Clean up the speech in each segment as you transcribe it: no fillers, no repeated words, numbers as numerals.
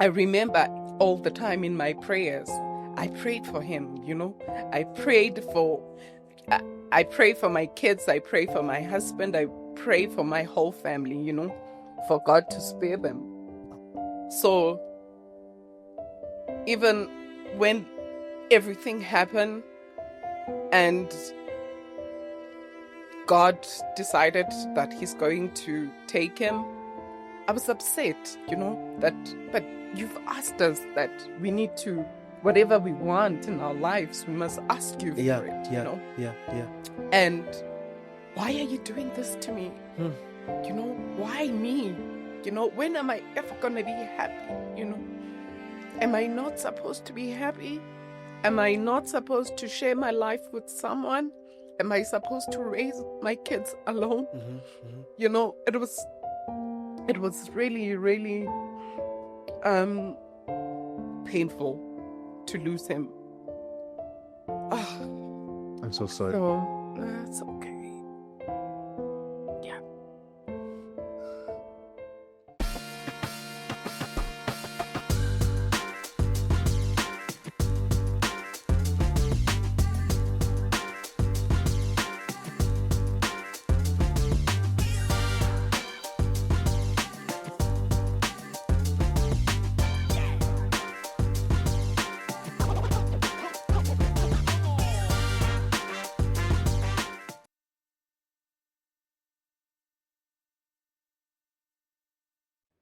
I remember all the time in my prayers, I prayed for him, I prayed for, I pray for my kids, I pray for my husband, I pray for my whole family, for God to spare them. So even when everything happened and God decided that he's going to take him, I was upset, but you've asked us that we need to, whatever we want in our lives, we must ask you for it, Yeah. And why are you doing this to me? Why me? When am I ever going to be happy? Am I not supposed to be happy? Am I not supposed to share my life with someone? Am I supposed to raise my kids alone? It was really, really painful to lose him. I'm so sorry. So that's okay. Yeah.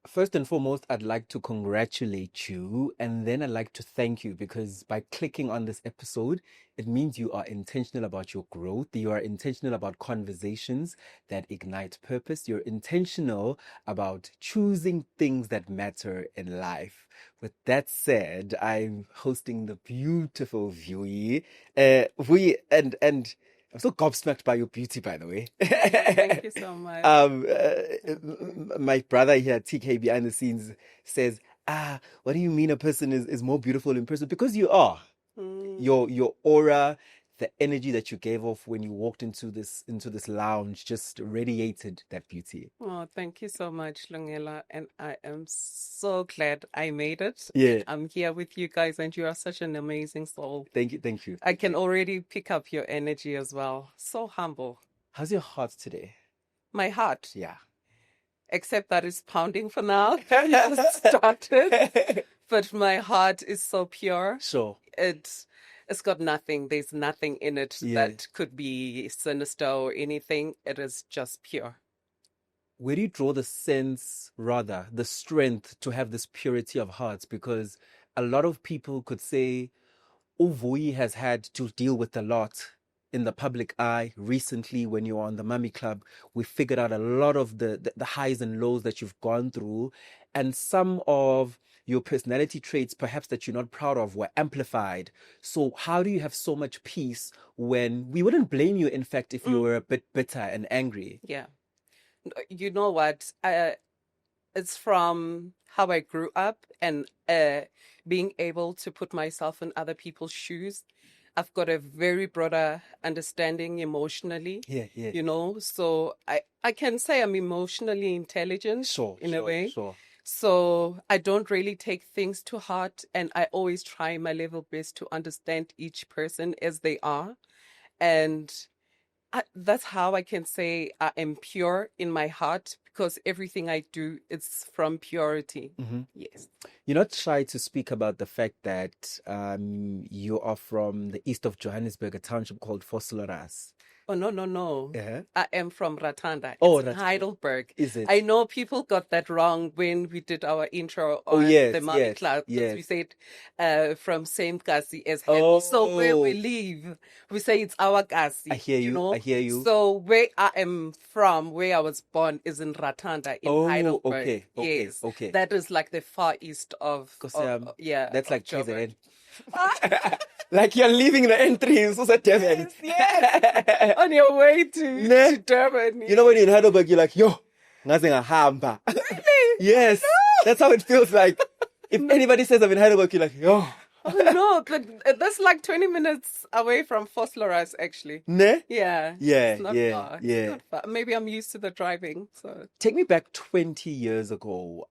First and foremost, I'd like to congratulate you, and then I'd like to thank you, because by clicking on this episode, it means you are intentional about your growth. You are intentional about conversations that ignite purpose. You're intentional about choosing things that matter in life. With that said, I'm hosting the beautiful Vuyi. Vuyi, and I'm so gobsmacked by your beauty, by the way. Thank you so much. My brother here, TK, behind the scenes, says, what do you mean a person is more beautiful in person? Because you are. Your aura, the energy that you gave off when you walked into this lounge just radiated that beauty. Oh, thank you so much, Lungelo. And I am so glad I made it. Yeah. I'm here with you guys, and you are such an amazing soul. Thank you. I can already pick up your energy as well. So humble. How's your heart today? My heart. Yeah. Except that it's pounding for now. It just started. But my heart is so pure. Sure. It's got nothing. There's nothing in it that could be sinister or anything. It is just pure. Where do you draw the strength to have this purity of heart? Because a lot of people could say, Vuyi has had to deal with a lot in the public eye. Recently, when you were on the Mummy Club, we figured out a lot of the highs and lows that you've gone through, and some of your personality traits, perhaps that you're not proud of, were amplified. So how do you have so much peace when we wouldn't blame you, in fact, if you were a bit bitter and angry? Yeah. You know what? It's from how I grew up and being able to put myself in other people's shoes. I've got a very broader understanding emotionally. Yeah. So I can say I'm emotionally intelligent in a way. Sure. So I don't really take things to heart, and I always try my level best to understand each person as they are. And that's how I can say I am pure in my heart, because everything I do is from purity. Mm-hmm. Yes. You're not shy to speak about the fact that you are from the east of Johannesburg, a township called Vosloorus. Oh, no. Uh-huh. I am from Ratanda. Oh, it's Heidelberg. Is it? I know people got that wrong when we did our intro on the Mummy Club. Yes. We said from same Kasi as Happy. So where we live, we say it's our Kasi. I hear you. So where I am from, where I was born, is in Ratanda in Heidelberg. Okay. That is like the far east of that's like Joburg. Like you're leaving the entry, so Durban. Yes. On your way to Durban. You know, when you're in Heidelberg, you're like, yo, nothing a hamba. Really? Yes. No. That's how it feels like. If anybody says I'm in Heidelberg, you're like, yo. Oh, no, but that's like 20 minutes away from Vosloorus, actually. Ne? Yeah. It's not far. It's not far. Maybe I'm used to the driving. So take me back 20 years ago.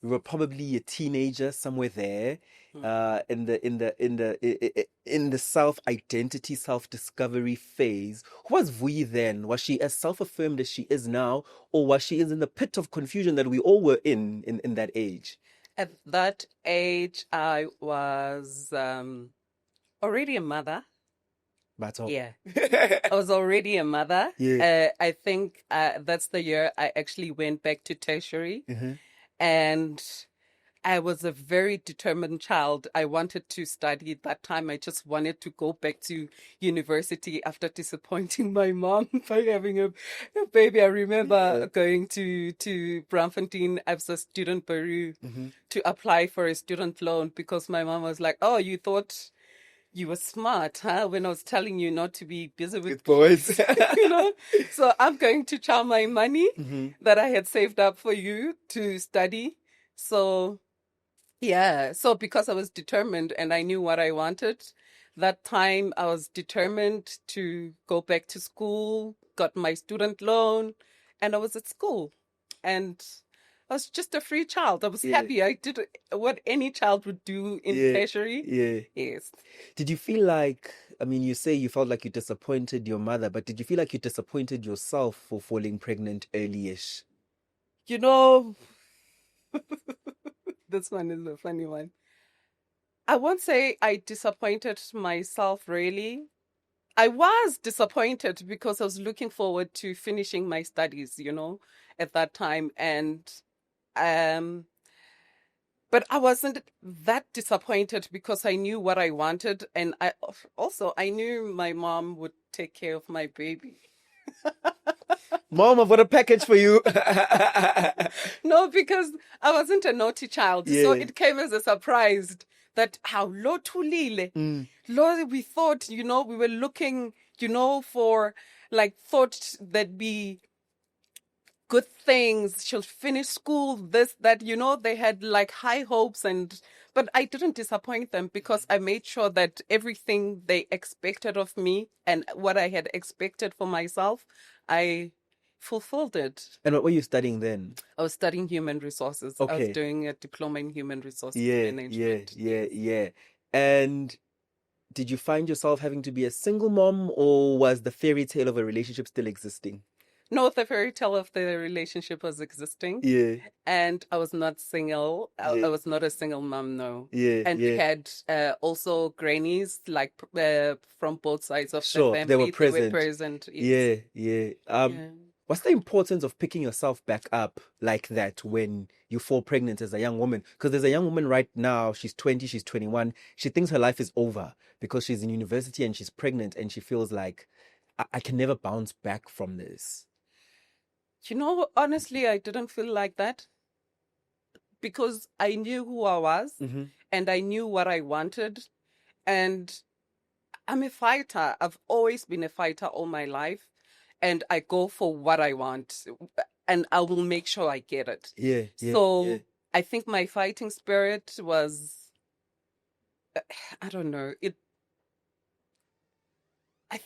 We were probably a teenager somewhere there, in the self identity, self discovery phase. Who was Vuyi then? Was she as self affirmed as she is now, or was she in the pit of confusion that we all were in that age? At that age, I was already a mother. But all. Yeah, I was already a mother. Yeah. I think that's the year I actually went back to tertiary. Mhm. And I was a very determined child. I wanted to study at that time. I just wanted to go back to university after disappointing my mom by having a baby. I remember going to Braamfontein as a student bureau to apply for a student loan because my mom was like, "Oh, you thought you were smart, huh? When I was telling you not to be busy with boys." you know? So I'm going to chow my money that I had saved up for you to study. So, yeah. So because I was determined and I knew what I wanted, that time I was determined to go back to school, got my student loan, and I was at school. And I was just a free child. I was happy. I did what any child would do in tertiary. Yeah. Yes. Did you feel like, I mean, you say you felt like you disappointed your mother, but did you feel like you disappointed yourself for falling pregnant early-ish? You know, this one is a funny one. I won't say I disappointed myself, really. I was disappointed because I was looking forward to finishing my studies, at that time. And but I wasn't that disappointed because I knew what I wanted. And I knew my mom would take care of my baby. Mom, I've got a package for you. No, because I wasn't a naughty child. So it came as a surprise that how lo tulile. Lo, we thought, we were looking, for thought there'd be good things. She'll finish school, this, that, they had high hopes but I didn't disappoint them because I made sure that everything they expected of me and what I had expected for myself, I fulfilled it. And what were you studying then? I was studying human resources. Okay. I was doing a diploma in human resources management. Yeah. And did you find yourself having to be a single mom, or was the fairy tale of a relationship still existing? No, the fairy tale of the relationship was existing. Yeah. And I was not single. I was not a single mom, no. Yeah. And had also grannies, from both sides of the family. They were present. Yes. Yeah. What's the importance of picking yourself back up like that when you fall pregnant as a young woman? Because there's a young woman right now, she's 20, she's 21. She thinks her life is over because she's in university and she's pregnant and she feels like, I can never bounce back from this. Honestly, I didn't feel like that because I knew who I was and I knew what I wanted. And I'm a fighter. I've always been a fighter all my life. And I go for what I want. And I will make sure I get it. So I think my fighting spirit was, I don't know, I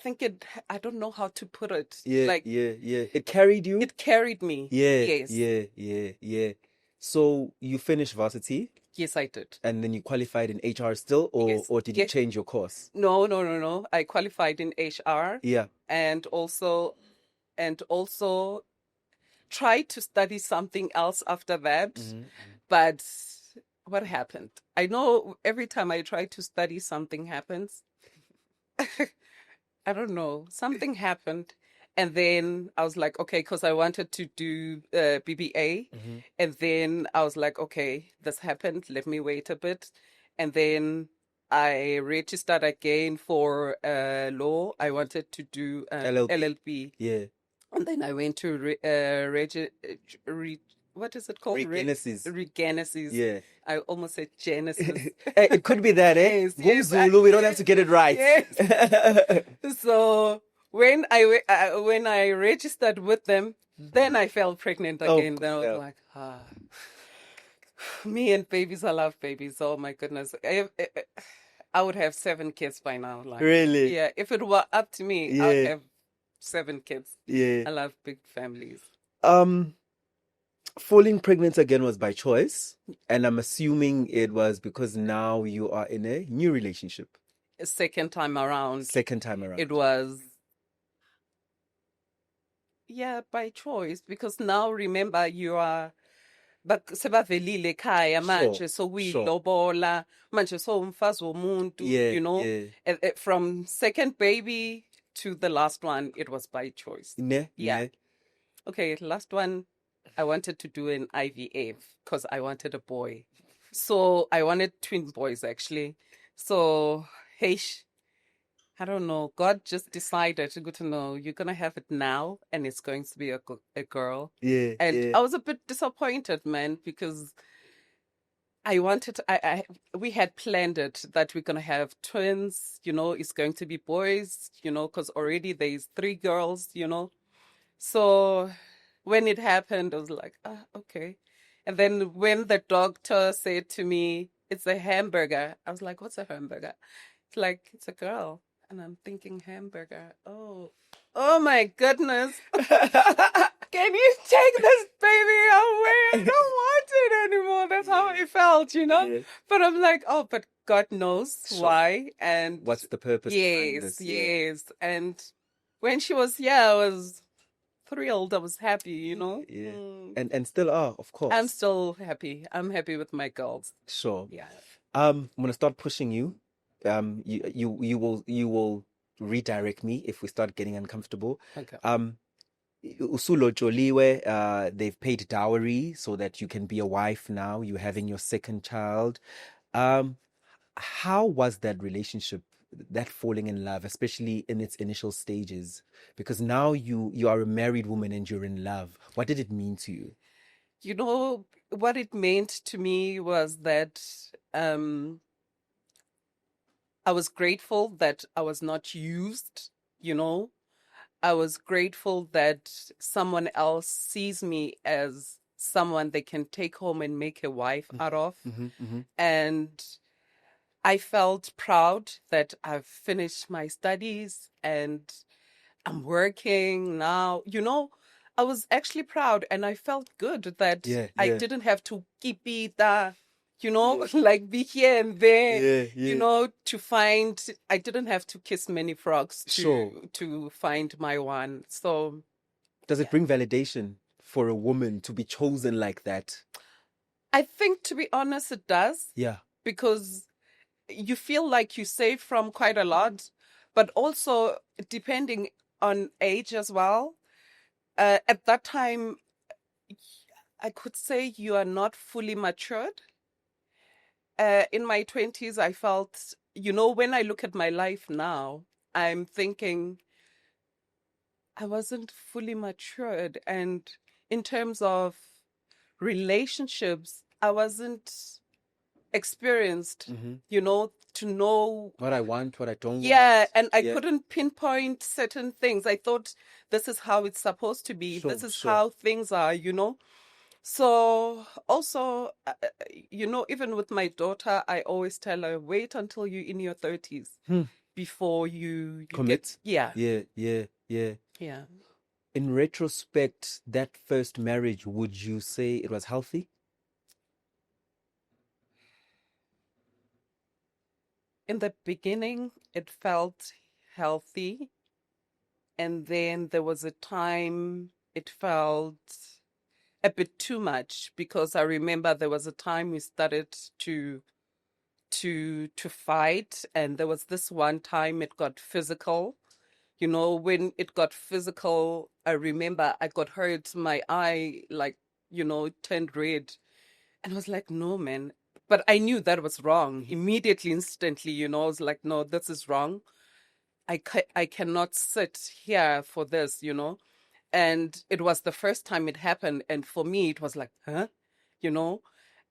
don't know how to put it. It carried you? It carried me. Yes. Yeah. So you finished varsity? Yes, I did. And then you qualified in HR still, or did you change your course? No. I qualified in HR. Yeah. And also tried to study something else after that. But what happened? I know every time I try to study, something happens. I don't know. Something happened. And then I was like, okay, because I wanted to do BBA. And then I was like, okay, this happened. Let me wait a bit. And then I registered again for law. I wanted to do LLB. Yeah. And then I went to what is it called? Regenesis. Yeah. I almost said Genesis. It could be that, eh? Yes, Zulu, we don't have to get it right. Yes. So when I registered with them, then I fell pregnant again. Then I was like, me and babies, I love babies. Oh my goodness. I would have 7 kids by now. Really? Yeah. If it were up to me, I'd have 7 kids. Yeah. I love big families. falling pregnant again was by choice, and I'm assuming it was because now you are in a new relationship. Second time around, Second time around. it was, yeah, by choice, because now remember you are sebavelile ekhaya manje, so kuyilobola manje, so umfazi womuntu, you know. From second baby to the last one, it was by choice. Yeah. Okay, last one, I wanted to do an IVF because I wanted a boy. So I wanted twin boys, actually. So, hey, I don't know. God just decided to go to know you're going to have it now and it's going to be a girl. Yeah. And I was a bit disappointed, man, because I wanted, we had planned it that we're going to have twins, you know, it's going to be boys, you know, because already there's 3 girls, you know. So when it happened, I was like, okay. And then when the doctor said to me, it's a hamburger, I was like, what's a hamburger? It's like, it's a girl. And I'm thinking hamburger. Oh my goodness. Can you take this baby away? I don't want it anymore. That's how I felt, you know? Yeah. But I'm like, but God knows why. And what's the purpose? Yes. And when she was here, I was thrilled. I was happy, you know? Yeah. And still are, of course. I'm still happy. I'm happy with my girls. Sure. Yeah. I'm gonna start pushing you. You will redirect me if we start getting uncomfortable. Okay. Usulo Joliwe, they've paid dowry so that you can be a wife now. You're having your second child. How was that relationship, that falling in love, especially in its initial stages? Because now you are a married woman and you're in love. What did it mean to you? You know, what it meant to me was that I was grateful that I was not used, you know. I was grateful that someone else sees me as someone they can take home and make a wife out of. And I felt proud that I've finished my studies and I'm working now. You know, I was actually proud and I felt good that I didn't have to keep it, you know, like be here and there, you know, to find, I didn't have to kiss many frogs to find my one. So does it bring validation for a woman to be chosen like that? I think, to be honest, it does. Yeah. Because you feel like you save from quite a lot, but also depending on age as well. At that time, I could say you are not fully matured. In my 20s, I felt, you know, when I look at my life now, I'm thinking I wasn't fully matured. And in terms of relationships, I wasn't experienced, you know, to know what I want, what I don't want. Yeah, and I couldn't pinpoint certain things. I thought this is how it's supposed to be. This is how things are, you know. So also, you know, even with my daughter, I always tell her, wait until you're in your 30s before you commit. Yeah. In retrospect, that first marriage, would you say it was healthy? In the beginning, it felt healthy. And then there was a time it felt a bit too much, because I remember there was a time we started to fight, and there was this one time it got physical. You know, when it got physical, I remember I got hurt, my eye, like, you know, turned red. And I was like, no, man. But I knew that was wrong. Immediately, instantly, you know, I was like, no, this is wrong. I cannot sit here for this, you know. And it was the first time it happened. And for me, it was like, huh? You know?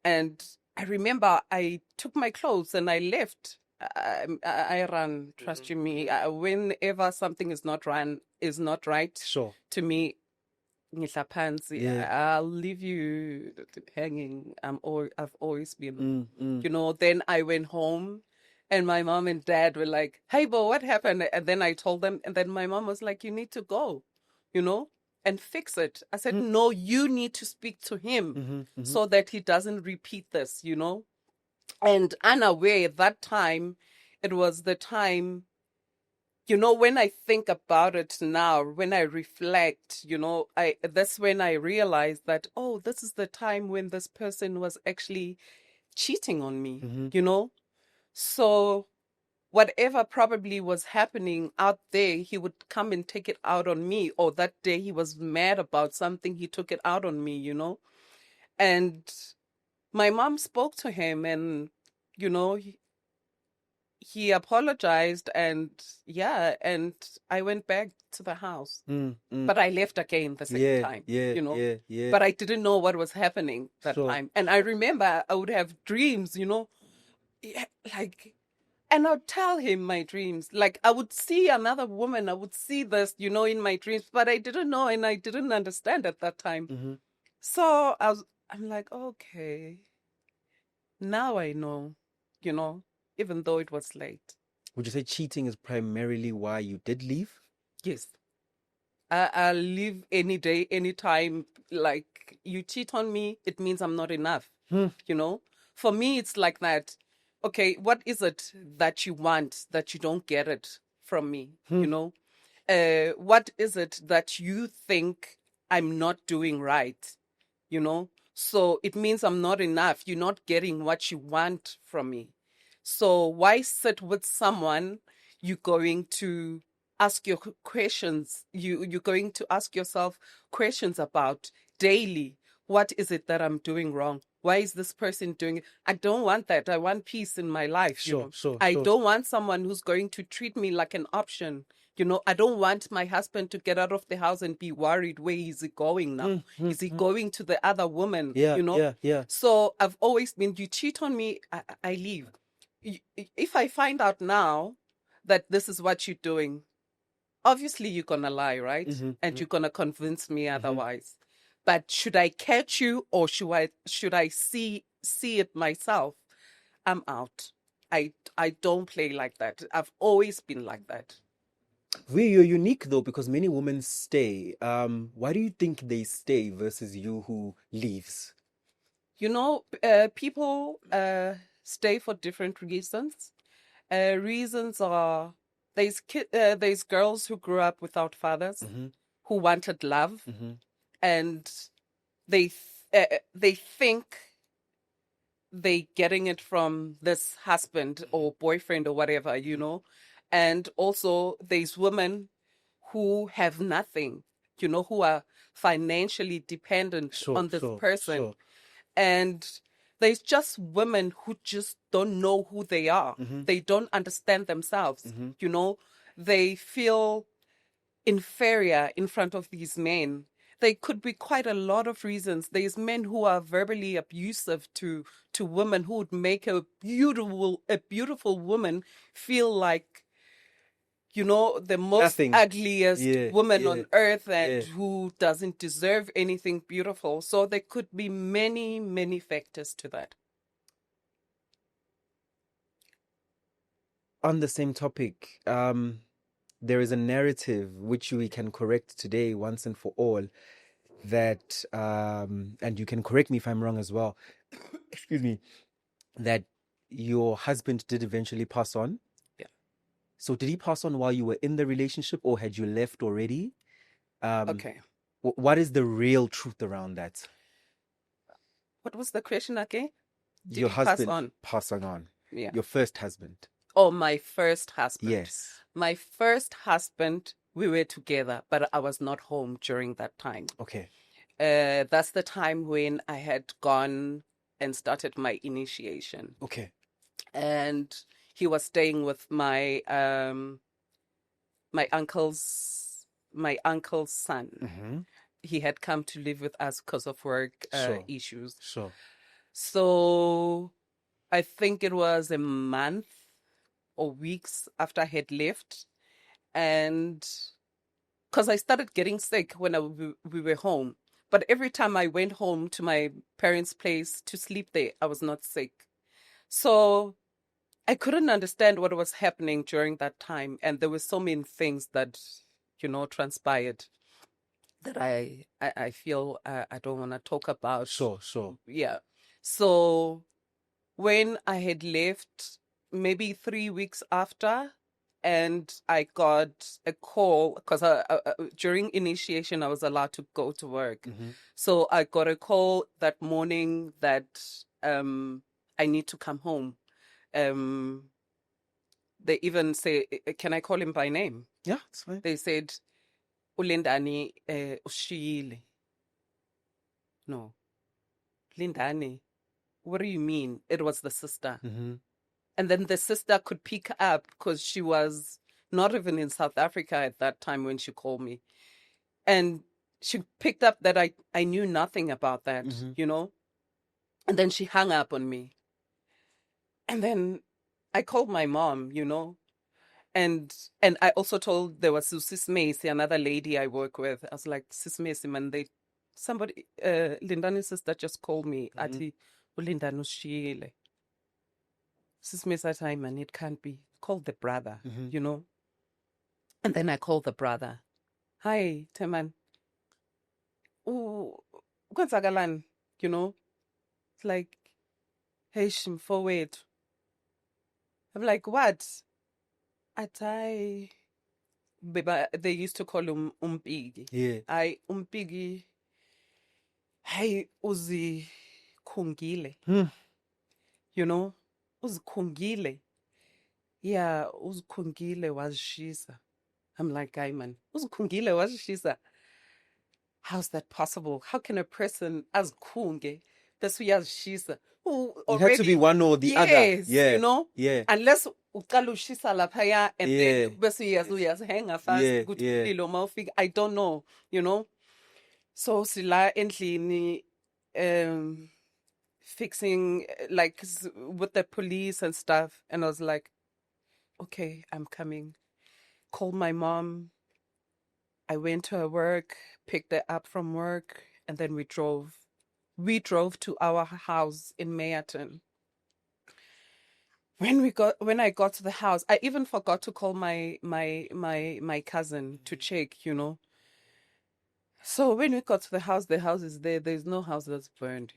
And I remember I took my clothes and I left. I ran, trust you me. Whenever something is not right, to me, I'll leave you hanging. I've always been, you know. Then I went home and my mom and dad were like, hey, Bo, what happened? And then I told them. And then my mom was like, you need to go, you know. and fix it. I said, no, you need to speak to him so that he doesn't repeat this, And unaware at that time, it was the time, when I think about it now, when I reflect, that's when I realized that, oh, this is the time when this person was actually cheating on me, So whatever probably was happening out there, he would come and take it out on me. Or that day he was mad about something, he took it out on me, And my mom spoke to him and, he apologized and and I went back to the house. But I left again the second time, Yeah. But I didn't know what was happening that time. And I remember I would have dreams, and I'd tell him my dreams. Like I would see another woman, I would see this, in my dreams, but I didn't know and I didn't understand at that time. So I'm like, okay, now I know, even though it was late. Would you say cheating is primarily why you did leave? Yes. I'll leave any day, anytime. Like you cheat on me, it means I'm not enough. For me, it's like that. Okay, what is it that you want that you don't get it from me? What is it that you think I'm not doing right? So it means I'm not enough. You're not getting what you want from me. So why sit with someone you're going to ask your questions? You're going to ask yourself questions about daily. What is it that I'm doing wrong? Why is this person doing it? I don't want that. I want peace in my life. Sure. I don't want someone who's going to treat me like an option. I don't want my husband to get out of the house and be worried. Where is he going now? Is he going to the other woman? Yeah. So I've always been, you cheat on me, I leave. If I find out now that this is what you're doing, obviously you're going to lie, right? And you're going to convince me otherwise. But should I catch you or should I see it myself? I'm out. I don't play like that. I've always been like that. You're unique though, because many women stay. Why do you think they stay versus you who leaves? People stay for different reasons. Reasons are there's girls who grew up without fathers, who wanted love, and they think they getting it from this husband or boyfriend or whatever, And also there's women who have nothing, who are financially dependent on this person. Sure. And there's just women who just don't know who they are. They don't understand themselves. They feel inferior in front of these men. There could be quite a lot of reasons. There's men who are verbally abusive to women who would make a beautiful woman feel like, the most ugliest woman on earth and who doesn't deserve anything beautiful. So there could be many, many factors to that. On the same topic, there is a narrative which we can correct today once and for all that, and you can correct me if I'm wrong as well, excuse me, that your husband did eventually pass on. So did he pass on while you were in the relationship or had you left already? Okay. What is the real truth around that? What was the question again? Did your husband passing on? Yeah. Your first husband. Oh, my first husband. Yes. My first husband, we were together, but I was not home during that time. Okay. That's the time when I had gone and started my initiation. Okay. And he was staying with my my uncle's son. He had come to live with us because of work issues. Sure. So I think it was a month or weeks after I had left, and because I started getting sick when we were home. But every time I went home to my parents' place to sleep there, I was not sick. So I couldn't understand what was happening during that time. And there were so many things that, transpired. that I feel I don't want to talk about. Sure, sure. Yeah. So when I had left, maybe 3 weeks after, and I got a call because during initiation I was allowed to go to work. Mm-hmm. So I got a call that morning that I need to come home. They even say, "Can I call him by name?" Yeah, it's fine. They said, "Ulindani ushiyile." No, Lindani. What do you mean? It was the sister. Mm-hmm. And then the sister could pick up because she was not even in South Africa at that time when she called me. And she picked up that I knew nothing about that, Mm-hmm. you know? And then she hung up on me. And then I called my mom, you know? And I also told there was Sis Macy, another lady I work with. I was like, Sis Macy, man, somebody, Lindani's sister just called me. Mm-hmm. Ati, Ulindani ushiyile. Sis Macy said, "Hi, man, it can't be." Called the brother, Mm-hmm. you know? And then I called the brother. "Hi, Teman. Kwenzakalani?" You know? It's like, "Hey, Shim, forward." I'm like, "What?" Atai. They used to call him Umpigi. Yeah. Umpigi. Hey, uzi kungile. You know? Uzi kungile. Yeah, uzi kungile was shisa. I'm like, "Guy, man, uzi kungile was shisa." How's that possible? How can a person as kunge, that's who has shisa, who You already had to be one or the other. yes, Yeah. you know, Yeah. unless uqala ushisa laphaya and Yeah. then bese uyazihenga fast Yeah. ukuthi Yeah. umlilo mawufika. I don't know, you know. So sila endlini fixing like with the police and stuff, and I was like, okay, I'm coming. Called my mom. I went to her work, picked her up from work, and then we drove. We drove to our house in Mayerton. When I got to the house, I even forgot to call my cousin to check, you know. So when we got to the house is there. There's no house that's burned.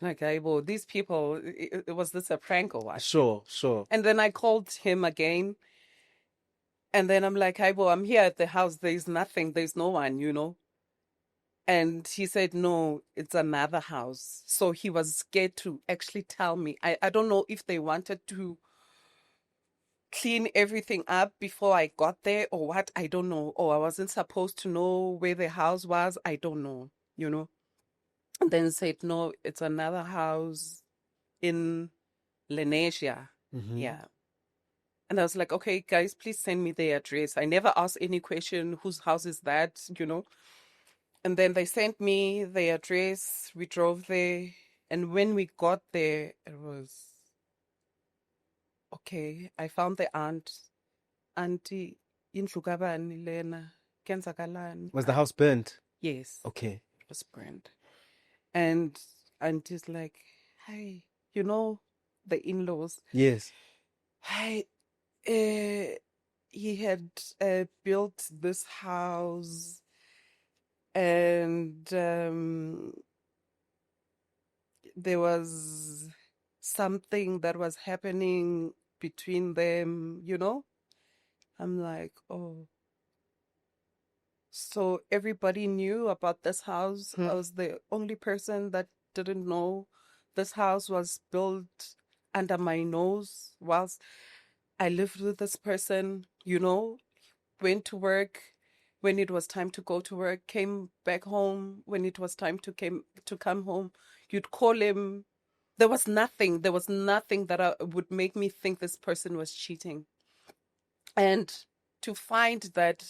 Like, well, these people, was this a prank or what? Sure, sure. And then I called him again. And then I'm like, well, I'm here at the house. There's nothing. There's no one, you know. And he said, no, it's another house. So he was scared to actually tell me. I don't know if they wanted to clean everything up before I got there or what. I don't know. Or I wasn't supposed to know where the house was. I don't know, you know. And then said, no, it's another house in Lenasia. Mm-hmm. Yeah. And I was like, okay, guys, please send me the address. I never asked any question, whose house is that, you know. And then they sent me the address. We drove there. And when we got there, it was, okay, I found the aunt. Auntie, indlukabani lena, kenzakalani. Was the house burnt? Yes. Okay. It was burned. And auntie's like, hey, you know, the in-laws. Yes. Hey, he had built this house and there was something that was happening between them, you know? I'm like, oh. So everybody knew about this house. I was the only person that didn't know this house was built under my nose whilst I lived with this person, you know, went to work when it was time to go to work, came back home when it was time to come home. You'd call him. There was nothing that would make me think this person was cheating. And to find that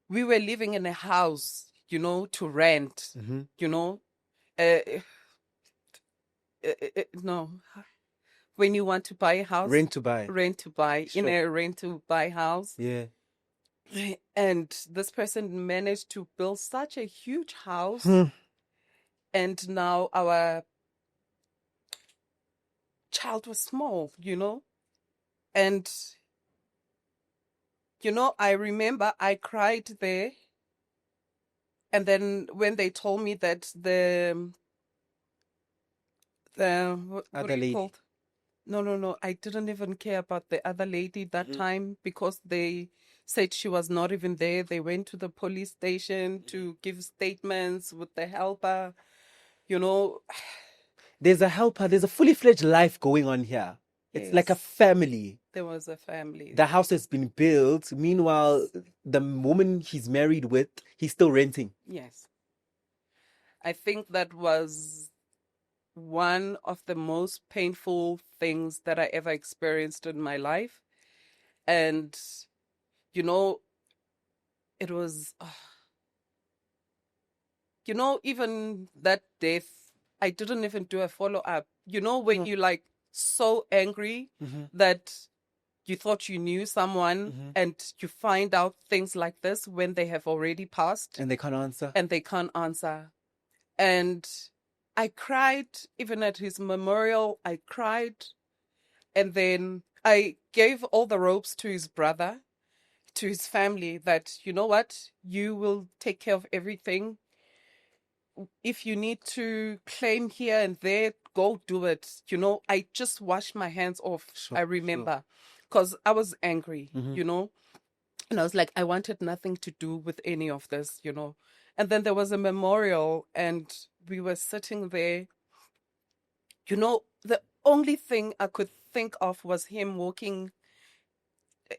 we were living in a house, you know, to rent, you know, no, when you want to buy a house, Rent to buy. in a rent to buy house. Yeah. And this person managed to build such a huge house. And now our child was small, you know, and, you know, I remember I cried there And then when they told me that what Other are you lady. called? No. I didn't even care about the other lady that time because they said she was not even there. They went to the police station to give statements with the helper. You know, There's a helper. There's a fully fledged life going on here. It's like a yes, family. there was a family. The house has been built. Meanwhile, the woman he's married with, he's still renting. Yes. I think that was one of the most painful things that I ever experienced in my life. And, you know, it was, even that death, I didn't even do a follow up. You know, when you're like so angry that you thought you knew someone and you find out things like this when they have already passed And they can't answer. and they can't answer. And I cried even at his memorial. I cried. And then I gave all the ropes to his brother, to his family, that, you know what, you will take care of everything. If you need to claim here and there, go do it. You know, I just washed my hands off. Sure, I remember, because I was angry, you know, and I was like, I wanted nothing to do with any of this, you know. And then there was a memorial, and we were sitting there. You know, the only thing I could think of was him walking,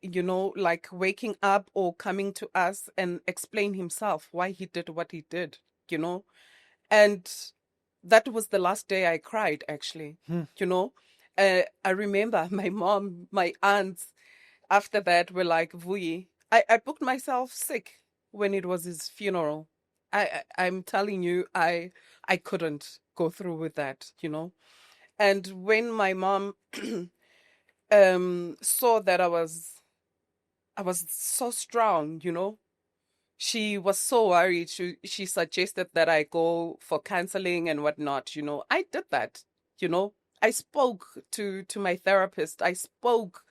you know, like waking up or coming to us and explain himself why he did what he did, you know. And that was the last day I cried, actually, you know. I remember my mom, my aunts, after that were like, Vuyi, I booked myself sick when it was his funeral. I'm telling you, I couldn't go through with that, you know. And when my mom saw that I was so strong, you know, she was so worried. She suggested that I go for counseling and whatnot, you know. I did that, you know. I spoke to my therapist. I spoke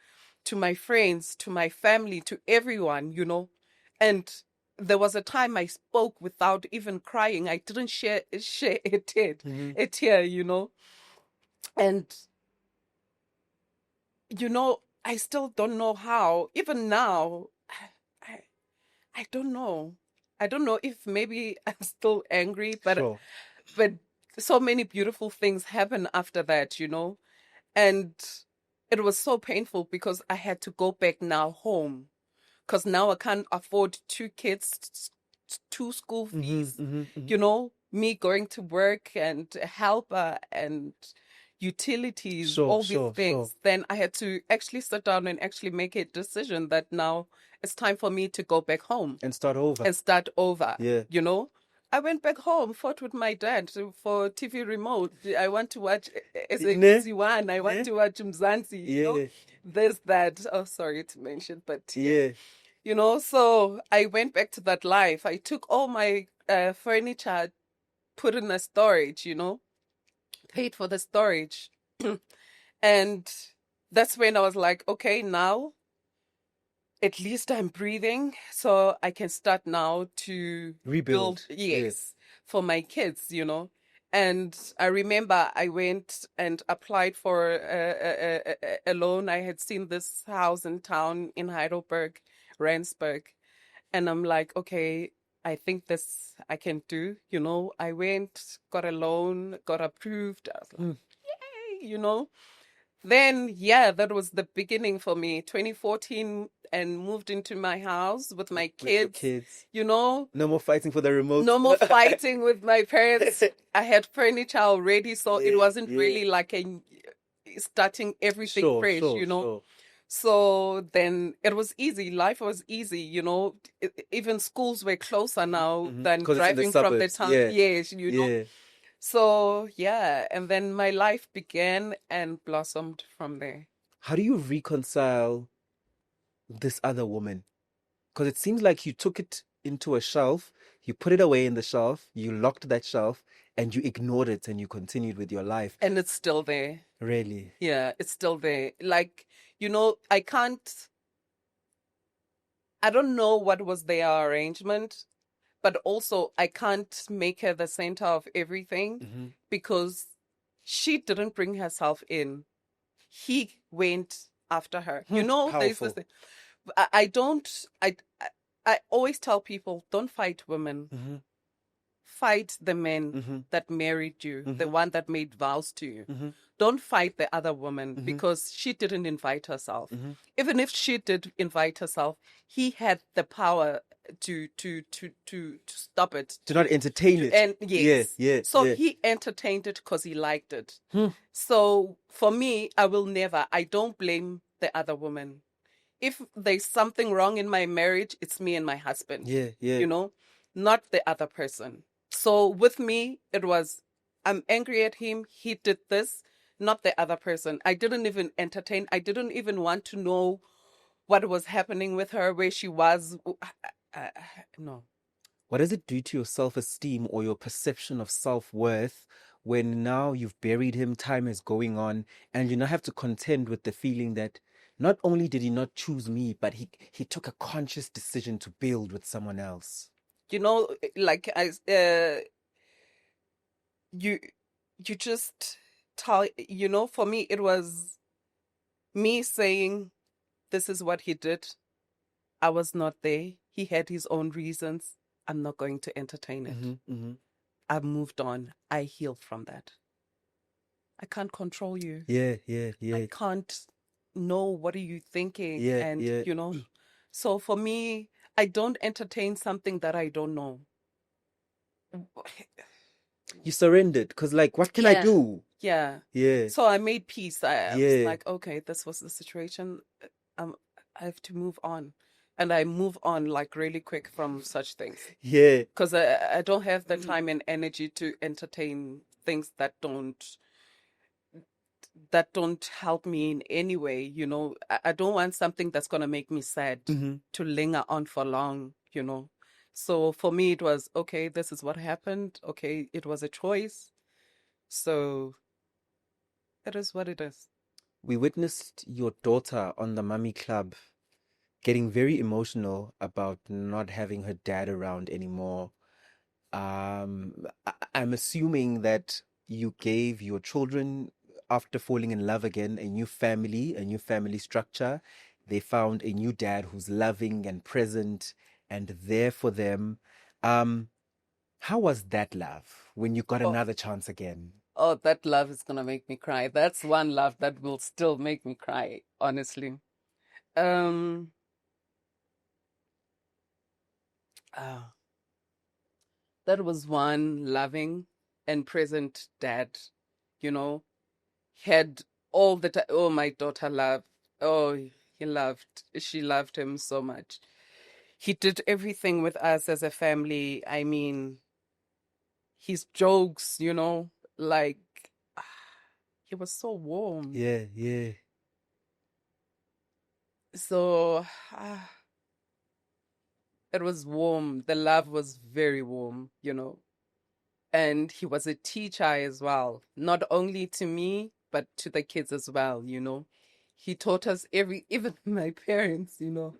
to my friends, to my family, to everyone, you know. And there was a time I spoke without even crying. I didn't share a tear, you know. And you know, I still don't know how. Even now, I I don't know. I don't know if maybe I'm still angry, Sure. but so many beautiful things happen after that, you know. And it was so painful because I had to go back now home because now I can't afford two kids, two school fees, you know, me going to work and helper and utilities, Sure, all these sure, things. sure. Then I had to actually sit down and actually make a decision that now it's time for me to go back home And start over. and start over. Yeah. You know, I went back home, fought with my dad for TV remote. I want to watch Cinematography. I want to watch Mzansi. You know, there's that. Oh, sorry to mention, but Yeah. you know, so I went back to that life. I took all my furniture, put in a storage, you know, paid for the storage. And that's when I was like, okay, now at least I'm breathing, so I can start now to Rebuild. build, yes, for my kids, you know. And I remember I went and applied for a loan. I had seen this house in town in Heidelberg, Rensburg, and I'm like, okay, I think this I can do, you know. I went, got a loan, got approved. I was like, yay, you know. Then, yeah, that was the beginning for me. 2014, and moved into my house with my With your kids. kids. You know, No more fighting for the remote. no more fighting with my parents. I had furniture already, so it wasn't really like starting everything fresh, you know. Sure. So then it was easy. Life was easy, you know. Even schools were closer now than 'Cause it's in the driving from the suburbs. town. Yeah. Yes, you know. Yeah. So yeah, and then my life began and blossomed from there. How do you reconcile this other woman? Because it seems like you took it into a shelf, you put it away in the shelf, you locked that shelf, and you ignored it and you continued with your life. And it's still there. Really? Yeah, it's still there. Like, you know, I don't know what was their arrangement, but also I can't make her the center of everything because she didn't bring herself in. He went after her. You know, there's this Powerful. thing. I don't, I always tell people, don't fight women. Fight the men that married you, the one that made vows to you. Don't fight the other woman because she didn't invite herself. Even if she did invite herself, he had the power to stop it. To not entertain it. And yes. Yeah. So he entertained it because he liked it. So for me, I don't blame the other woman. If there's something wrong in my marriage, it's me and my husband. Yeah. You know, not the other person. So with me, it was, I'm angry at him. He did this, not the other person. I didn't even entertain. I didn't even want to know what was happening with her, where she was. No. What does it do to your self-esteem or your perception of self-worth when now you've buried him, time is going on, and you now have to contend with the feeling that not only did he not choose me, but he took a conscious decision to build with someone else? You know, like you just tell, you know, for me, it was me saying, this is what he did. I was not there. He had his own reasons. I'm not going to entertain it. I've moved on. I healed from that. I can't control you. Yeah. I can't know what are you thinking. Yeah, and, yeah. you know, so for me, I don't entertain something that I don't know. You surrendered because, like, what can I do? Yeah. Yeah. So I made peace. I was Yeah. like, okay, this was the situation. I have to move on. And I move on like really quick from such things Yeah. because I don't have the time and energy to entertain things that don't help me in any way. You know, I don't want something that's going to make me sad to linger on for long, you know. So for me, it was, okay, this is what happened. Okay, it was a choice. So it is what it is. We witnessed your daughter on the Mummy Club getting very emotional about not having her dad around anymore. I'm assuming that you gave your children, after falling in love again, a new family structure. They found a new dad who's loving and present and there for them. How was that love when you got another chance again? Oh, that love is gonna make me cry. That's one love that will still make me cry, honestly. Ah, that was one loving and present dad, you know, had all the time. Oh, my daughter loved. Oh, she loved him so much. He did everything with us as a family. I mean, his jokes, you know, like, he was so warm. Yeah. So it was warm. The love was very warm, you know. And he was a teacher as well, not only to me, but to the kids as well, you know. He taught us even my parents, you know.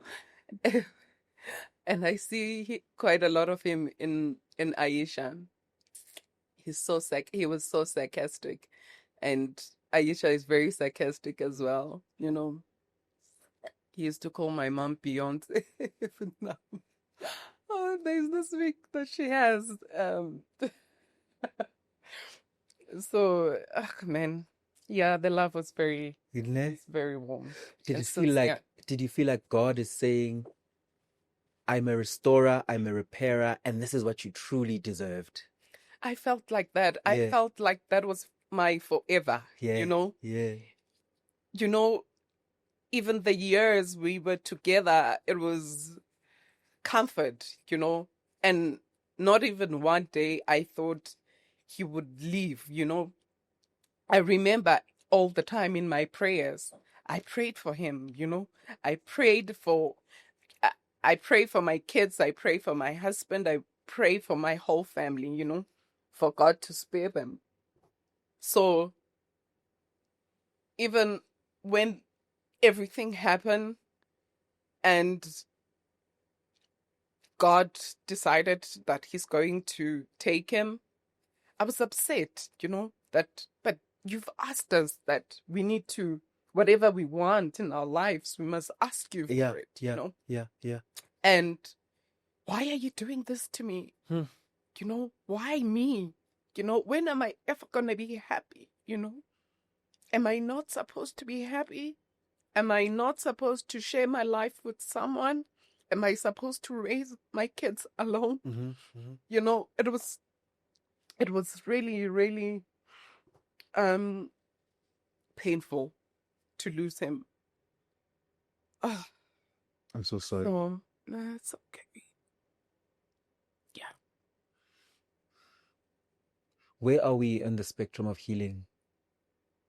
And I see quite a lot of him in Aisha. He was so sarcastic. And Aisha is very sarcastic as well, you know. He used to call my mom Beyonce. Even now. Oh, there's this week that she has. So, man, yeah, the love was very warm. Did you feel like God is saying, I'm a restorer, I'm a repairer, and this is what you truly deserved? I felt like that. I felt like that was my forever. You know. Yeah. You know, even the years we were together, it was comfort. You know, and not even one day I thought he would leave. You know, I remember all the time in my prayers, I prayed for him, you know. I prayed for I pray for my kids, I pray for my husband, I pray for my whole family, you know, for God to spare them. So even when everything happened and God decided that he's going to take him. I was upset, but you've asked us that we need to, whatever we want in our lives, we must ask you for it, Yeah. And why are you doing this to me? Hmm. Why me? When am I ever going to be happy? Am I not supposed to be happy? Am I not supposed to share my life with someone? Am I supposed to raise my kids alone? It was really, really painful to lose him. Oh, I'm so sorry. no, it's okay. Yeah. Where are we in the spectrum of healing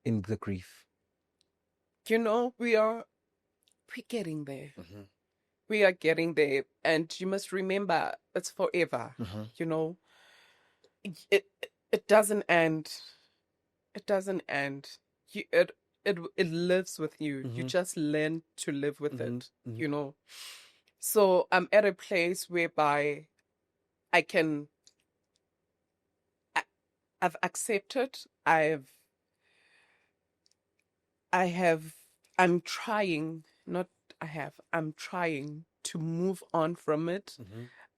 in the grief? We're getting there. We are getting there. And you must remember, it's forever. It doesn't end. It doesn't end. It lives with you. You just learn to live with it, So I'm at a place whereby I've accepted. I'm trying to move on from it.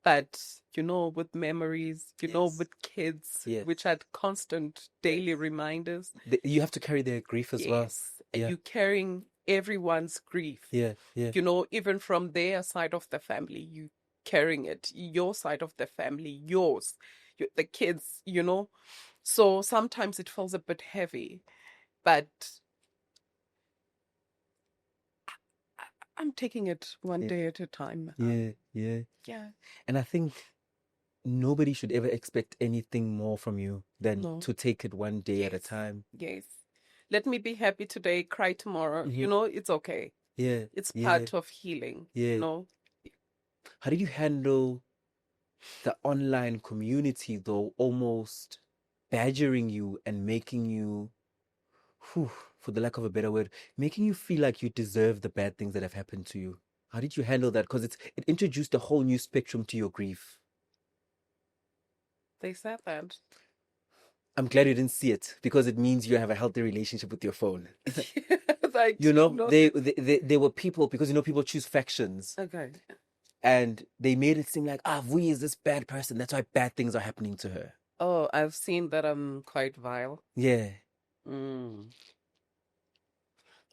But, with memories, with kids, Yes. which are constant daily reminders. You have to carry their grief as well. Yes. You're carrying everyone's grief. Yeah. Even from their side of the family, you carrying it. Your side of the family, yours, the kids, So sometimes it feels a bit heavy. But I'm taking it one day at a time. Yeah. And I think nobody should ever expect anything more from you than to take it one day at a time. Yes. Let me be happy today, cry tomorrow. It's okay. Yeah. It's part of healing. Yeah. How did you handle the online community, though, almost badgering you and making you, for the lack of a better word, making you feel like you deserve the bad things that have happened to you? How did you handle that? Because it introduced a whole new spectrum to your grief. They said that. I'm glad you didn't see it, because it means you have a healthy relationship with your phone. They were people, because people choose factions. Okay. And they made it seem like, Vuyi is this bad person. That's why bad things are happening to her. Oh, I've seen that I'm quite vile. Yeah.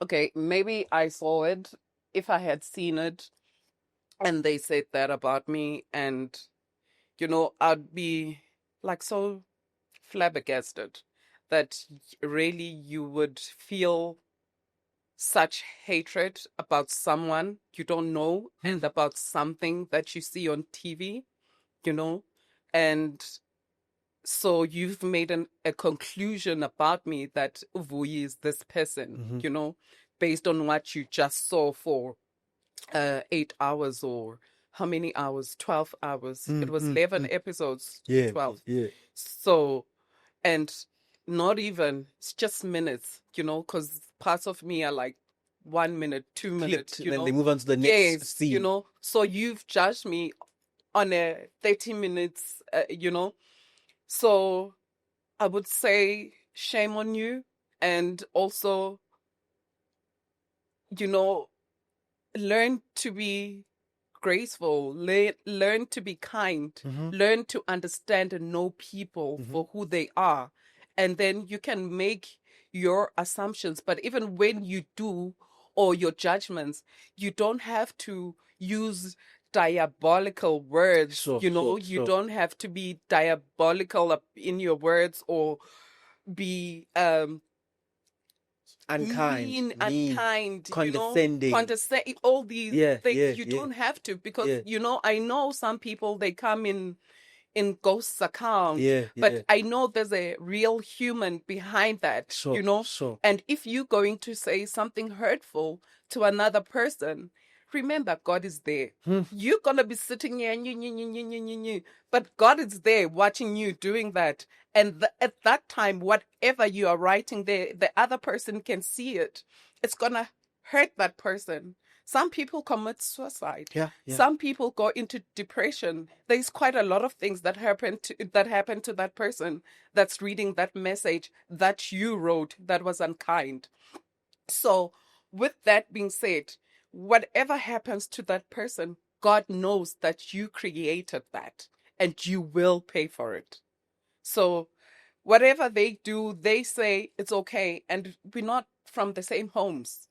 Okay, maybe I saw it. If I had seen it and they said that about me, and, I'd be like so flabbergasted that really you would feel such hatred about someone you don't know and about something that you see on TV, and so you've made a conclusion about me that Vuyi is this person, based on what you just saw for 8 hours, or how many hours? 12 hours. It was 11 episodes. 12. Yeah. So, and not even, it's just minutes, because parts of me are like 1 minute, 2 minutes, and then they move on to the next scene. So you've judged me on a 30 minutes, So I would say shame on you. And also, learn to be graceful, learn to be kind, learn to understand and know people for who they are. And then you can make your assumptions. But even when you do, or your judgments, you don't have to use diabolical words. You don't have to be diabolical in your words, or be unkind, unkind, condescending, all these things. You yeah. don't have to, because I know some people, they come in ghosts account, but I know there's a real human behind that. And if you're going to say something hurtful to another person, remember, God is there. You're gonna be sitting here, but God is there watching you doing that. And at that time, whatever you are writing there, the other person can see it. It's gonna hurt that person. Some people commit suicide. Yeah. Some people go into depression. There's quite a lot of things that happen to that person that's reading that message that you wrote that was unkind. So, with that being said, whatever happens to that person, God knows that you created that and you will pay for it. So, whatever they do, they say it's okay. And we're not from the same homes,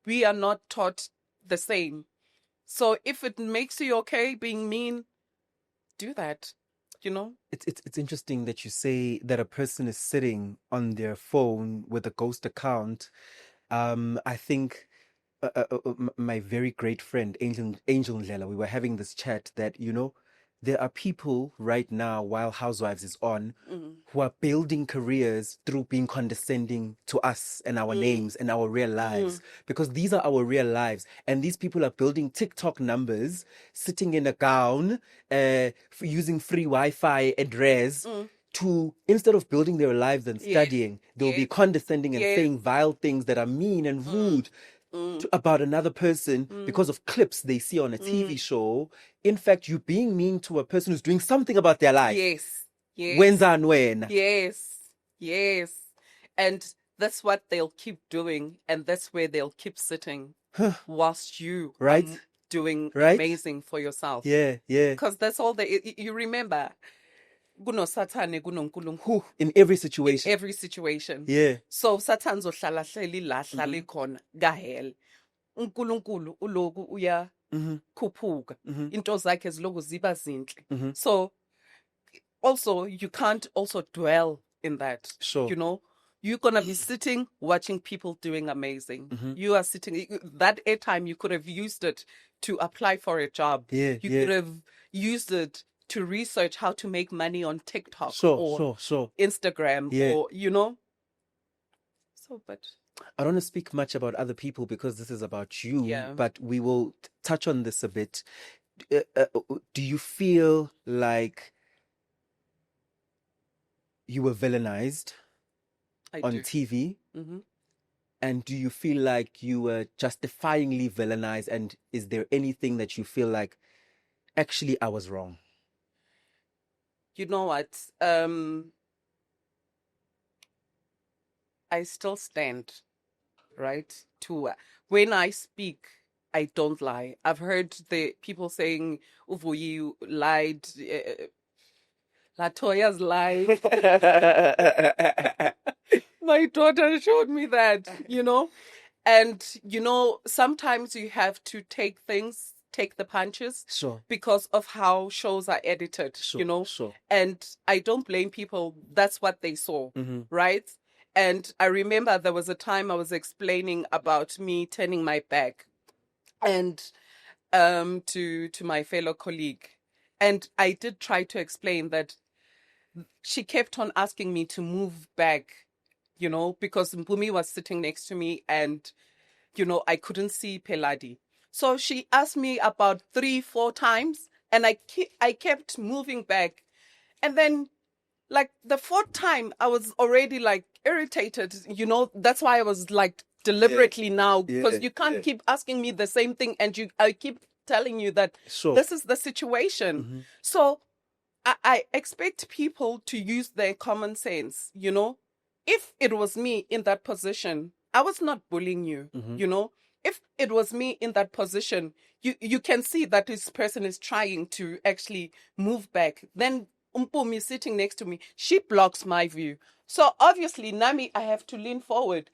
we are not taught the same. So, if it makes you okay being mean, do that, It's interesting that you say that a person is sitting on their phone with a ghost account. I think my very great friend Angel Ndalo, we were having this chat that there are people right now while Housewives is on who are building careers through being condescending to us and our names and our real lives, because these are our real lives, and these people are building TikTok numbers, sitting in a gown, using free Wi-Fi address. To, instead of building their lives and studying, they'll be condescending and saying vile things that are mean and rude about another person because of clips they see on a TV show. In fact, you being mean to a person who's doing something about their life. Yes. When. Yes. And that's what they'll keep doing, and that's where they'll keep sitting whilst you are doing amazing for yourself. Yeah. Because that's all you remember. In every situation. Yeah. So Satan zohlala hleli la hlale khona kahell. uNkulunkulu uloku uyakhuphuka. Into zakhe ziloku ziba zinhle. So also you can't also dwell in that. Sure. You're gonna be sitting watching people doing amazing. You are sitting, that airtime you could have used it to apply for a job. You could have used it to research how to make money on TikTok or Instagram or, So, but I don't want to speak much about other people because this is about you, but we will touch on this a bit. Do you feel like you were villainized on TV? And do you feel like you were justifyingly villainized? And is there anything that you feel like, actually, I was wrong? You know what? I still stand, right? When I speak, I don't lie. I've heard the people saying, Vuyi lied, Latoya's lied. My daughter showed me that, And, sometimes you have to take the punches because of how shows are edited, And I don't blame people. That's what they saw, right? And I remember there was a time I was explaining about me turning my back and to my fellow colleague. And I did try to explain that she kept on asking me to move back, because Mpumi was sitting next to me and, I couldn't see Peladi. So she asked me about 3-4 times and I kept moving back. And then like the 4th time I was already like irritated, that's why I was like deliberately now, because you can't keep asking me the same thing and I keep telling you that this is the situation. So I expect people to use their common sense, If it was me in that position, I was not bullying you, If it was me in that position, you can see that this person is trying to actually move back. Then Mpumi sitting next to me, she blocks my view. So obviously, Nami, I have to lean forward.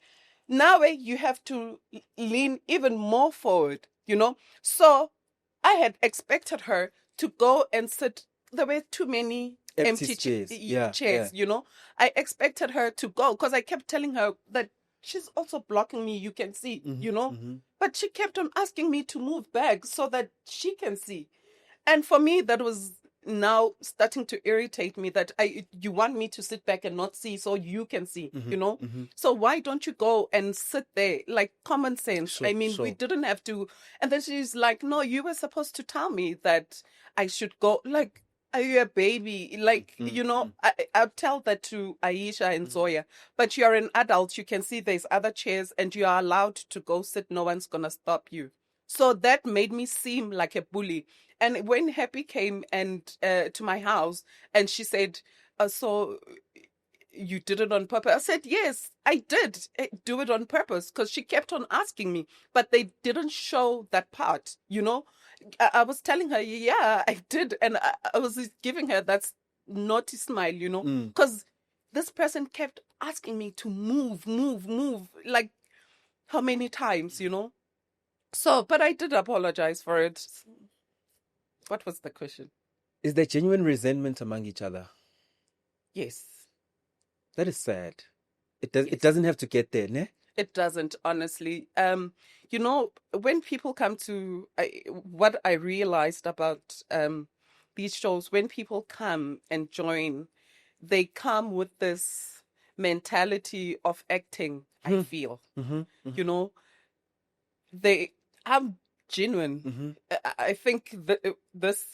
Nawe, you have to lean even more forward, So I had expected her to go and sit. There were too many empty chairs, I expected her to go because I kept telling her that she's also blocking me, you can see, But she kept on asking me to move back so that she can see. And for me, that was now starting to irritate me that you want me to sit back and not see so you can see, So why don't you go and sit there? Like common sense. We didn't have to. And then she's like, no, you were supposed to tell me that I should go. Like, are you a baby? Like, I'll tell that to Aisha and Zoya. But you're an adult. You can see there's other chairs and you are allowed to go sit. No one's going to stop you. So that made me seem like a bully. And when Happy came and to my house and she said, so you did it on purpose? I said, yes, I did do it on purpose, because she kept on asking me, but they didn't show that part, you know? I was telling her, yeah, I did. And I was giving her that naughty smile, you know? Because this person kept asking me to move, like how many times, you know? So, but I did apologize for it. What was the question? Is there genuine resentment among each other? Yes. That is sad. It doesn't have to get there, ne? It doesn't, honestly. You know, when people come to what I realized about these shows, when people come and join, they come with this mentality of acting. I feel, you know, they are genuine. I think this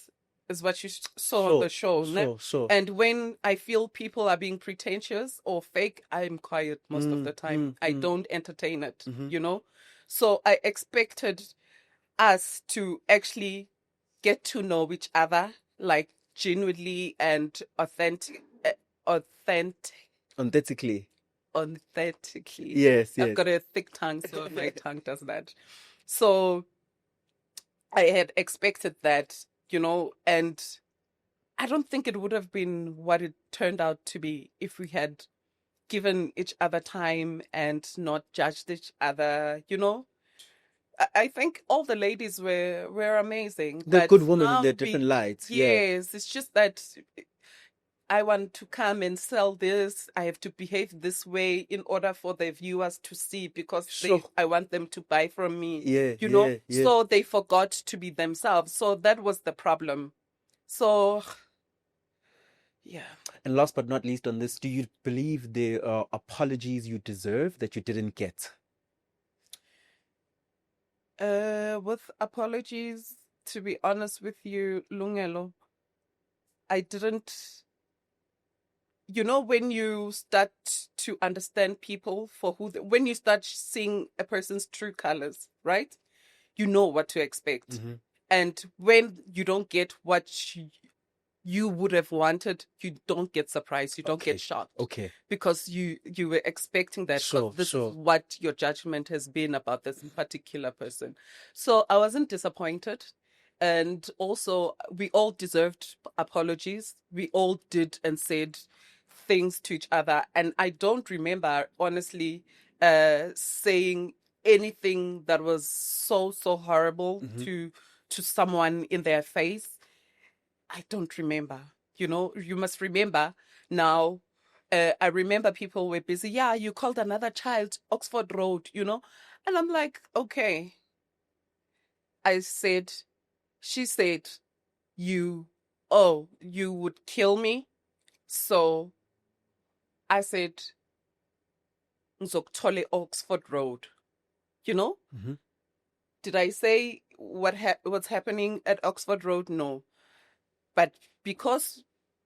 is what you saw on the show. Sure. And when I feel people are being pretentious or fake, I'm quiet most of the time. I don't entertain it, you know? So I expected us to actually get to know each other, like genuinely and authentically. Yes. I've got a thick tongue, so my tongue does that. So I had expected that, you know, and I don't think it would have been what it turned out to be if we had given each other time and not judged each other, you know. I think all the ladies were amazing. They're but good women now in their different lights. Yes, it's just that I want to come and sell this. I have to behave this way in order for the viewers to see, because I want them to buy from me. You know? So they forgot to be themselves. So that was the problem. So, yeah. And last but not least on this, do you believe there are apologies you deserve that you didn't get? With apologies, to be honest with you, Lungelo, I didn't. You know, when you start to understand people for who, when you start seeing a person's true colors, right? You know what to expect. And when you don't get what you would have wanted, you don't get surprised. You don't get shocked. Okay. Because you were expecting that. This is what your judgment has been about this particular person. So I wasn't disappointed. And also, we all deserved apologies. We all did and said things to each other. And I don't remember, honestly, saying anything that was so horrible to someone in their face. I don't remember. You know, you must remember now. I remember people were busy. Yeah, you called another child Oxford Road, you know? And I'm like, okay. She said, you would kill me. So I said, Nzoktole Oxford Road. You know? Did I say what's happening at Oxford Road? No. But because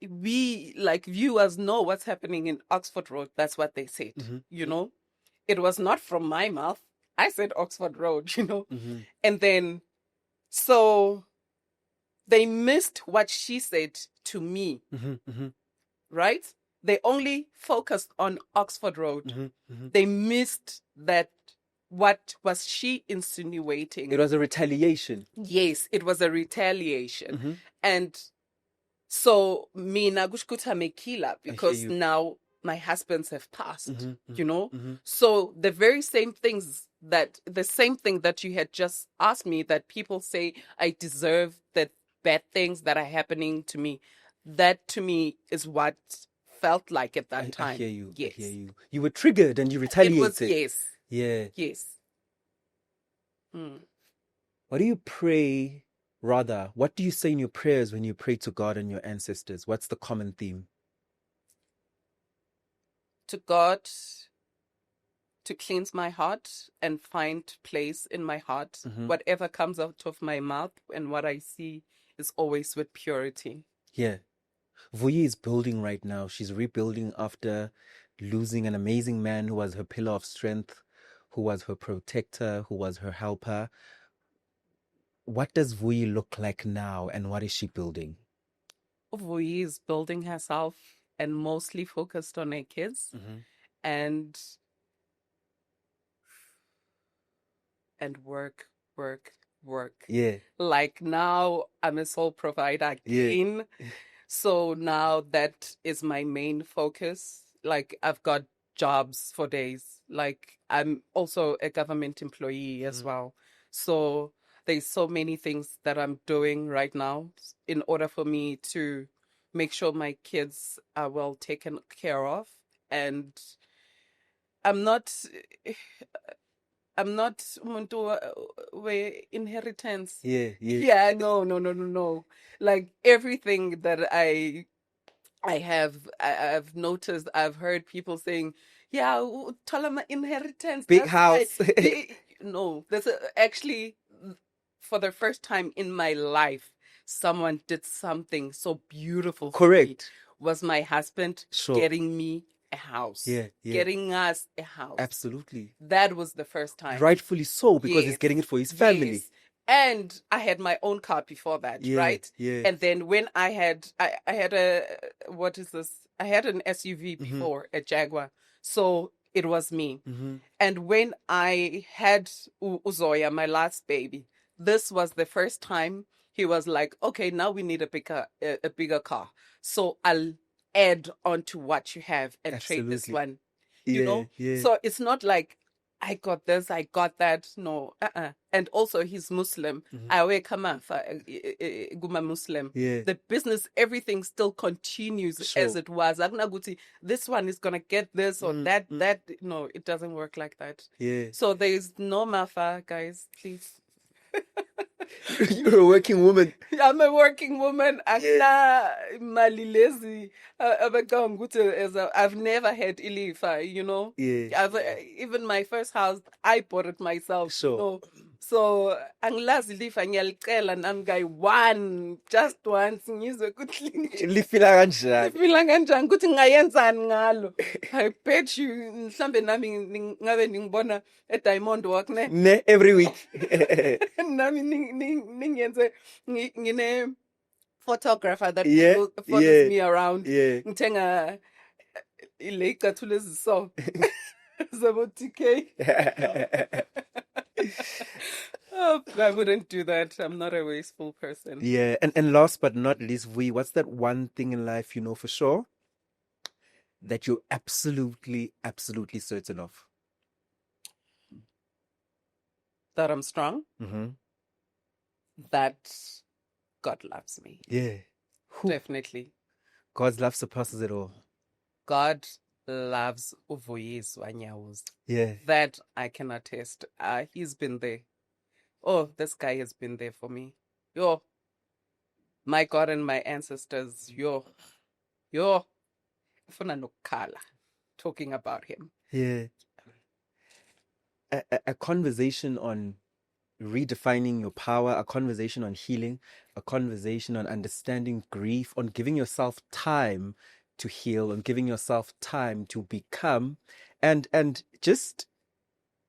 we, like viewers, know what's happening in Oxford Road, that's what they said, you know? It was not from my mouth. I said Oxford Road, you know? And then, so they missed what she said to me, right? They only focused on Oxford Road. They missed that. What was she insinuating? It was a retaliation. Yes, it was a retaliation. And so mina kushkuta mekila, because now my husbands have passed, you know? So the same thing that you had just asked me, that people say I deserve the bad things that are happening to me, that to me is what felt like at that time. I hear you. Yes. I hear you. You were triggered and you retaliated. Yes. Yeah. Yes. What do you pray, rather, what do you say in your prayers when you pray to God and your ancestors? What's the common theme? To God to cleanse my heart and find place in my heart. Whatever comes out of my mouth and what I see is always with purity. Yeah. Vuyi is building right now. She's rebuilding after losing an amazing man who was her pillar of strength, who was her protector, who was her helper. what does Vuyi look like now, and what is she building? Vuyi is building herself and mostly focused on her kids and work, work, work. Yeah. Like now I'm a sole provider again. Yeah. So now that is my main focus. Like I've got jobs for days. Like I'm also a government employee as well. So there's so many things that I'm doing right now in order for me to make sure my kids are well taken care of. And I'm not umuntu we inheritance. Yeah. Yeah, no. Like everything that I've noticed, I've heard people saying, yeah, Talama inheritance. Big that's house. No, actually, for the first time in my life, someone did something so beautiful for me. Correct. Was my husband getting me a house. Yeah. Getting us a house. Absolutely. That was the first time. Rightfully so, because he's getting it for his family. Yes. And I had my own car before that, right? Yeah. And then when I had a, what is this? I had an SUV before, a Jaguar. So it was me. And when I had Uzoya, my last baby, this was the first time he was like, okay, now we need a bigger car. So I'll add on to what you have and trade this one. You know? Yeah. So it's not like I got this, I got that. No. And also he's Muslim. I wear guma Muslim. Yeah. The business, everything still continues as it was. Akunaguti, this one is gonna get this or that. No, it doesn't work like that. Yeah. So there's no mafa, guys. Please. You're a working woman. I'm a working woman. I've never had ilifa, you know. Yeah. Even my first house, I bought it myself. Sure. So angilazi ilifa ngiyalicela nami guy one just once ngizwe ukuthi lifila kanjani ukuthi ngayenzani ngalo. I bet you mhlambe nami ngabe ningibona eDiamond Walk ne every week. nami ningenze ngine photographer that follows me around. Ngithenga ile icathulo eziso zabo TK. Oh, I wouldn't do that. I'm not a wasteful person. Yeah, and last but not least, Vuyi, what's that one thing in life you know for sure that you're absolutely certain of? That I'm strong. That God loves me. Yeah. Definitely. God's love surpasses it all. God loves Vuyi Nyauza. Yeah. That I can attest. He's been there. Oh, this guy has been there for me. My God and my ancestors. Funa nokhala talking about him. Yeah. A conversation on redefining your power, a conversation on healing, a conversation on understanding grief, on giving yourself time to heal, on giving yourself time to become, and just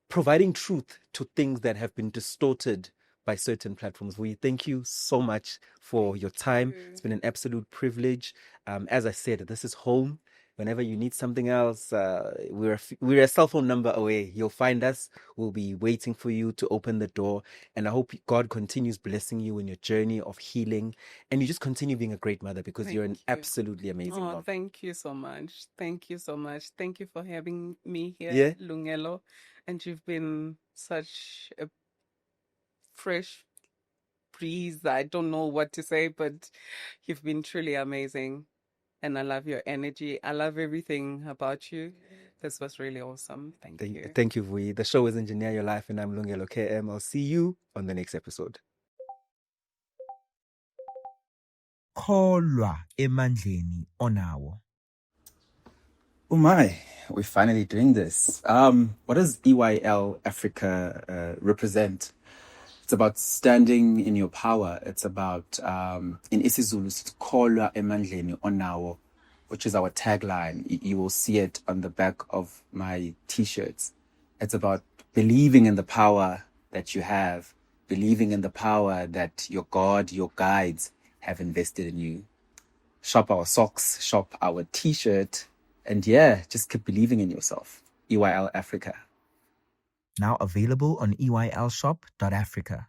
providing truth to things that have been distorted by certain platforms. We thank you so much for your time. It's been an absolute privilege. As I said, this is home. Whenever you need something else, we're a cell phone number away. You'll find us. We'll be waiting for you to open the door. And I hope God continues blessing you in your journey of healing. And you just continue being a great mother because you're an absolutely amazing mom. Thank you so much. Thank you so much. Thank you for having me here, Lungelo. And you've been such a fresh breeze. I don't know what to say, but you've been truly amazing. And I love your energy. I love everything about you. This was really awesome. Thank you. Thank you, Vuyi. The show is Engineer Your Life, and I'm Lungelo KM. I'll see you on the next episode. Kholwa emandleni onawo. Oh my, we're finally doing this. What does EYL Africa represent? It's about standing in your power. It's about, in isiZulu, it's Kholwa emandleni onawo, which is our tagline. You will see it on the back of my t-shirts. It's about believing in the power that you have believing in the power that your God, your guides have invested in you. Shop our socks, shop our t-shirt, and yeah, just keep believing in yourself. EYL Africa. Now available on EYLshop.Africa.